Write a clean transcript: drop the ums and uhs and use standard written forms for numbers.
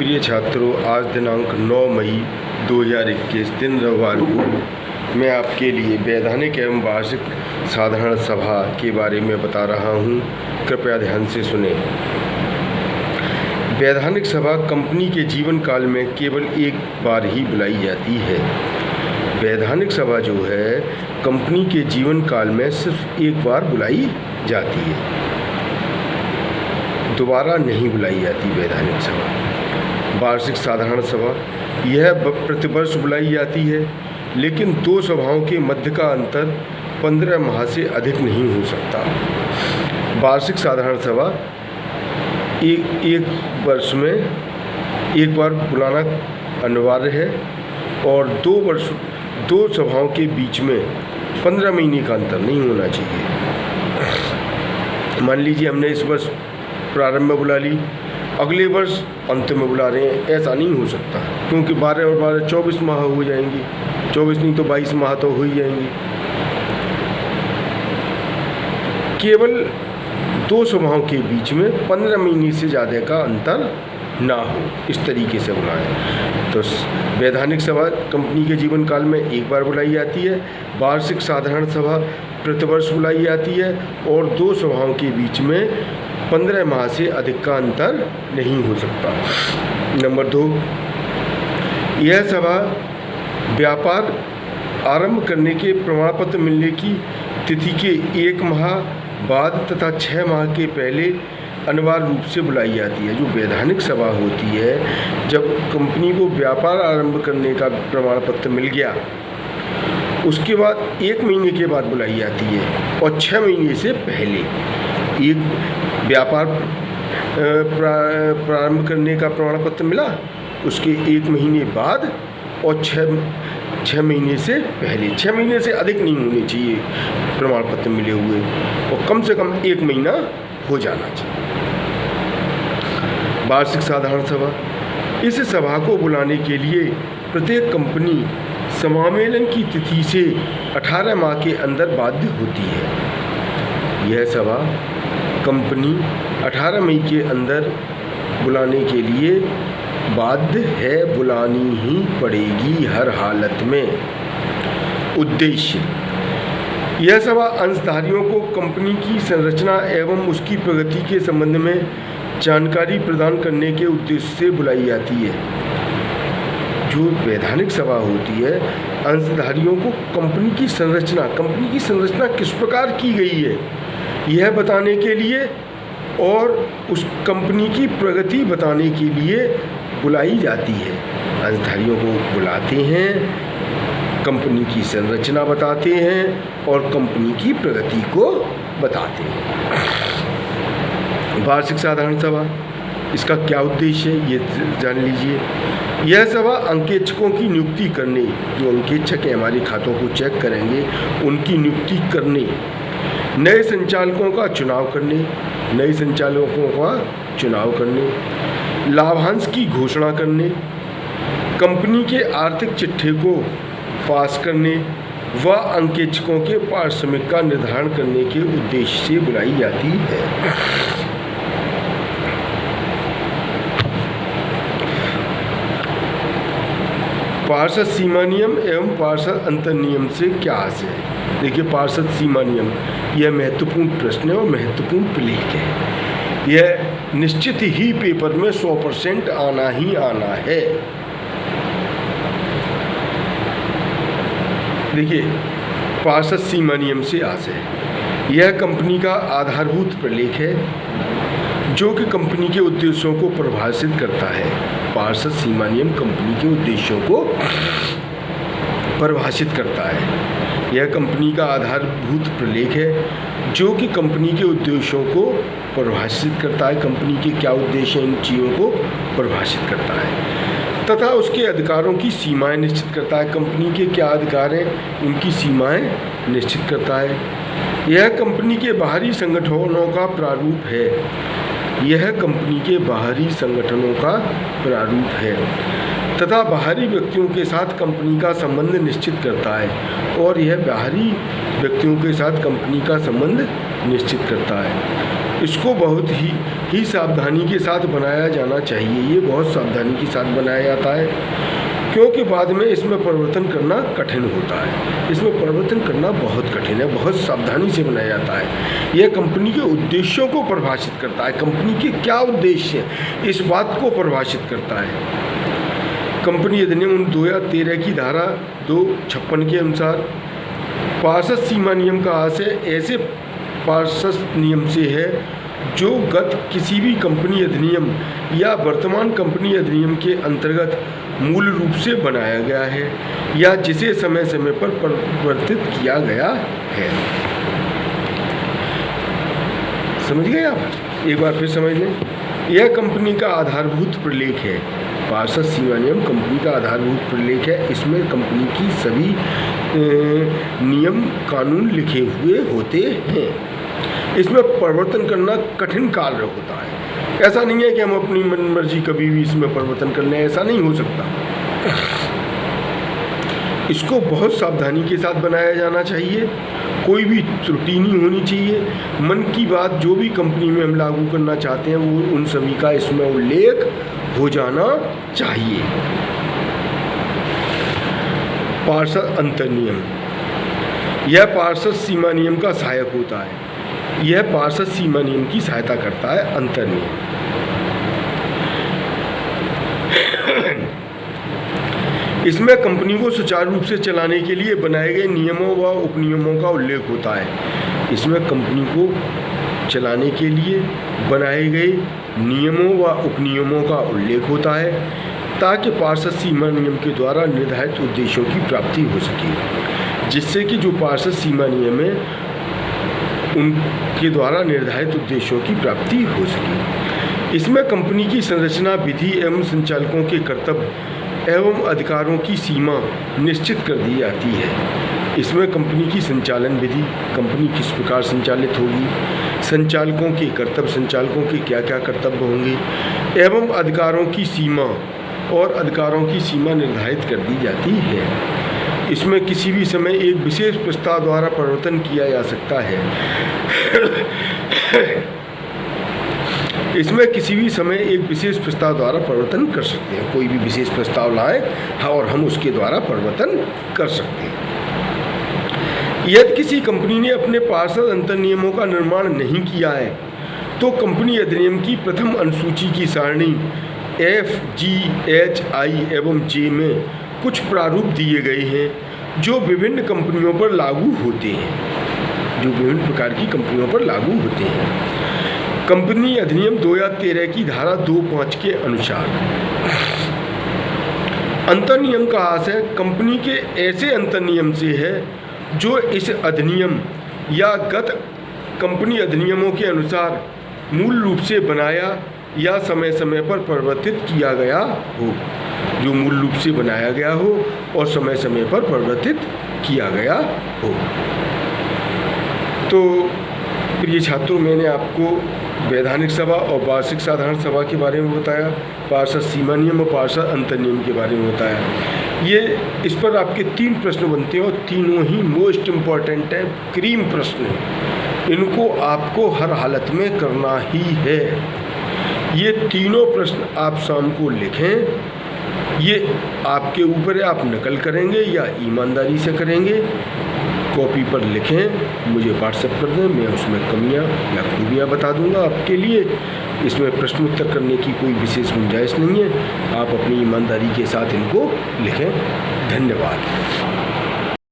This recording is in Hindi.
प्रिय छात्रों, आज दिनांक 9 मई 2021 दिन रविवार को मैं आपके लिए वैधानिक एवं वार्षिक साधारण सभा के बारे में बता रहा हूं। कृपया ध्यान से सुनें। वैधानिक सभा कंपनी के जीवन काल में केवल एक बार ही बुलाई जाती है। वैधानिक सभा जो है कंपनी के जीवन काल में सिर्फ एक बार बुलाई जाती है, दोबारा नहीं बुलाई जाती। वैधानिक सभा वार्षिक साधारण सभा यह प्रतिवर्ष बुलाई जाती है, लेकिन दो सभाओं के मध्य का अंतर 15 माह से अधिक नहीं हो सकता। वार्षिक साधारण सभा एक वर्ष में एक बार बुलाना अनिवार्य है और दो सभाओं के बीच में 15 महीने का अंतर नहीं होना चाहिए। मान लीजिए हमने इस वर्ष प्रारंभ में बुला ली, अगले वर्ष अंत में बुला रहे हैं, ऐसा नहीं हो सकता, क्योंकि 12 और 12 24 माह हो जाएंगी। 24 नहीं तो 22 माह तो हो ही जाएंगी। केवल दो सभाओं के बीच में 15 महीने से ज़्यादा का अंतर ना हो, इस तरीके से बुलाएं। तो वैधानिक सभा कंपनी के जीवन काल में एक बार बुलाई जाती है। वार्षिक साधारण सभा प्रतिवर्ष बुलाई जाती है और दो सभाओं के बीच में 15 माह से अधिक का अंतर नहीं हो सकता। नंबर 2, यह सभा व्यापार आरंभ करने के प्रमाण पत्र मिलने की तिथि के 1 माह बाद तथा 6 माह के पहले अनिवार्य रूप से बुलाई जाती है। जो वैधानिक सभा होती है, जब कंपनी को व्यापार आरंभ करने का प्रमाण पत्र मिल गया, उसके बाद 1 महीने के बाद बुलाई जाती है और 6 महीने से पहले। एक व्यापार प्रारंभ करने का प्रमाण पत्र मिला, उसके 1 महीने बाद और 6 महीने से पहले। 6 महीने से अधिक नहीं होने चाहिए प्रमाण पत्र मिले हुए, और कम से कम 1 महीना हो जाना चाहिए। वार्षिक साधारण सभा, इस सभा को बुलाने के लिए प्रत्येक कंपनी समामेलन की तिथि से 18 माह के अंदर बाध्य होती है। यह सभा कंपनी 18 मई के अंदर बुलाने के लिए बाध्य है, बुलानी ही पड़ेगी हर हालत में। उद्देश्य, यह सभा अंशधारियों को कंपनी की संरचना एवं उसकी प्रगति के संबंध में जानकारी प्रदान करने के उद्देश्य से बुलाई जाती है। जो वैधानिक सभा होती है, अंशधारियों को कंपनी की संरचना किस प्रकार की गई है यह बताने के लिए और उस कंपनी की प्रगति बताने के लिए बुलाई जाती है। अंशधारियों को बुलाते हैं, कंपनी की संरचना बताते हैं और कंपनी की प्रगति को बताते हैं। वार्षिक साधारण सभा, इसका क्या उद्देश्य है ये जान लीजिए। यह सभा अंकेक्षकों की नियुक्ति करने, जो अंकेक्षक हमारे खातों को चेक करेंगे, उनकी नियुक्ति करने, नए संचालकों का चुनाव करने, लाभांश की घोषणा करने, कंपनी के आर्थिक चिट्ठे को पास करने व अंकेक्षकों के पारिश्रमिक का निर्धारण करने के उद्देश्य से बुलाई जाती है। पार्षद सीमा नियम एवं पार्षद अंतर नियम से क्या आशय है? देखिए, पार्षद सीमा नियम यह महत्वपूर्ण प्रश्न है और महत्वपूर्ण प्रलेख है। यह निश्चित ही पेपर में 100% आना ही आना है। देखिए, पार्षद सीमा नियम से आशय है, यह कंपनी का आधारभूत प्रलेख है जो कि कंपनी के उद्देश्यों को परिभाषित करता है। पार्षद सीमा नियम कंपनी के उद्देश्यों को परिभाषित करता है। यह कंपनी का आधारभूत प्रलेख है जो कि कंपनी के उद्देश्यों को परिभाषित करता है। कंपनी के क्या उद्देश्य हैं, इन चीज़ों को परिभाषित करता है तथा उसके अधिकारों की सीमाएं निश्चित करता है। कंपनी के क्या अधिकार हैं, उनकी सीमाएं निश्चित करता है। यह कंपनी के बाहरी संगठनों का प्रारूप है। तथा बाहरी व्यक्तियों के साथ कंपनी का संबंध निश्चित करता है और यह बाहरी व्यक्तियों के साथ कंपनी का संबंध निश्चित करता है। इसको बहुत ही सावधानी के साथ बनाया जाना चाहिए। ये बहुत सावधानी के साथ बनाया जाता है, क्योंकि बाद में इसमें परिवर्तन करना कठिन होता है। इसमें परिवर्तन करना बहुत कठिन है, बहुत सावधानी से बनाया जाता है। यह कंपनी के उद्देश्यों को परिभाषित करता है। कंपनी के क्या उद्देश्य है, इस बात को परिभाषित करता है। कंपनी अधिनियम 2013 की धारा 256 के अनुसार पार्षद सीमा नियम का आशय ऐसे पार्षद नियम से है जो गत किसी भी कंपनी अधिनियम या वर्तमान कंपनी अधिनियम के अंतर्गत मूल रूप से बनाया गया है या जिसे समय समय पर परिवर्तित किया गया है। समझ गए आप? एक बार फिर समझ लें। यह कंपनी का आधारभूत प्रलेख है। पार्षद सीमा नियम कंपनी का आधारभूत प्रलेख है। इसमें कंपनी की सभी नियम कानून लिखे हुए होते हैं। इसमें परिवर्तन करना कठिन कार्य होता है। ऐसा नहीं है कि हम अपनी मन मर्जी कभी भी इसमें परिवर्तन कर लें, ऐसा नहीं हो सकता। इसको बहुत सावधानी के साथ बनाया जाना चाहिए। कोई भी त्रुटि नहीं होनी चाहिए। मन की बात जो भी कंपनी में हम लागू करना चाहते हैं वो उन सभी का इसमें उल्लेख हो जाना चाहिए। पार्षद अंतर नियम, यह पार्षद सीमा नियम का सहायक होता है। यह पार्षद सीमा नियम की सहायता करता है। अंतर नियम इसमें कंपनी को सुचारू रूप से चलाने के लिए बनाए गए नियमों व उपनियमों का उल्लेख होता है। इसमें कंपनी को चलाने के लिए बनाए गए नियमों व उपनियमों का उल्लेख होता है ताकि पार्षद सीमा नियम के द्वारा निर्धारित उद्देश्यों की प्राप्ति हो सके। जिससे कि जो पार्षद सीमा नियम है उनके द्वारा निर्धारित उद्देश्यों की प्राप्ति हो सके। इसमें कंपनी की संरचना, विधि एवं संचालकों के कर्तव्य एवं अधिकारों की सीमा निश्चित कर दी जाती है। इसमें कंपनी की संचालन विधि, कंपनी किस प्रकार संचालित होगी, संचालकों के कर्तव्य, संचालकों के क्या क्या कर्तव्य होंगे एवं अधिकारों की सीमा और अधिकारों की सीमा निर्धारित कर दी जाती है। इसमें किसी भी समय एक विशेष प्रस्ताव द्वारा परिवर्तन किया जा सकता है। इसमें किसी भी समय एक विशेष प्रस्ताव द्वारा परिवर्तन कर सकते हैं। कोई भी विशेष प्रस्ताव लाएं और हम उसके द्वारा परिवर्तन कर सकते हैं। यदि किसी कंपनी ने अपने पार्षद अंतर नियमों का निर्माण नहीं किया है तो कंपनी अधिनियम की प्रथम अनुसूची की सारणी F, G, H, I एवं J में कुछ प्रारूप दिए गए हैं जो विभिन्न कंपनियों पर लागू होते हैं, जो विभिन्न प्रकार की कंपनियों पर लागू होते हैं। कंपनी अधिनियम 2013 की धारा 2(5) के अनुसार अंतर नियम का आशय कंपनी के ऐसे अंतर नियम से है जो इस अधिनियम या गत कंपनी अधिनियमों के अनुसार मूल रूप से बनाया या समय समय पर परिवर्तित किया गया हो, जो मूल रूप से बनाया गया हो और समय समय पर परिवर्तित किया गया हो। तो प्रिय छात्रों, मैंने आपको वैधानिक सभा और वार्षिक साधारण सभा के बारे में बताया, पार्षद सीमा नियम और पार्षद अंतर नियम के बारे में बताया। ये इस पर आपके 3 प्रश्न बनते हैं और तीनों ही मोस्ट इम्पॉर्टेंट है, क्रीम प्रश्न है। इनको आपको हर हालत में करना ही है। ये तीनों प्रश्न आप शाम को लिखें। ये आपके ऊपर है, आप नकल करेंगे या ईमानदारी से करेंगे। कॉपी पर लिखें, मुझे व्हाट्सएप कर दें, मैं उसमें कमियां या खूबियां बता दूंगा आपके लिए। इसमें प्रश्न उत्तर करने की कोई विशेष गुंजाइश नहीं है। आप अपनी ईमानदारी के साथ इनको लिखें। धन्यवाद।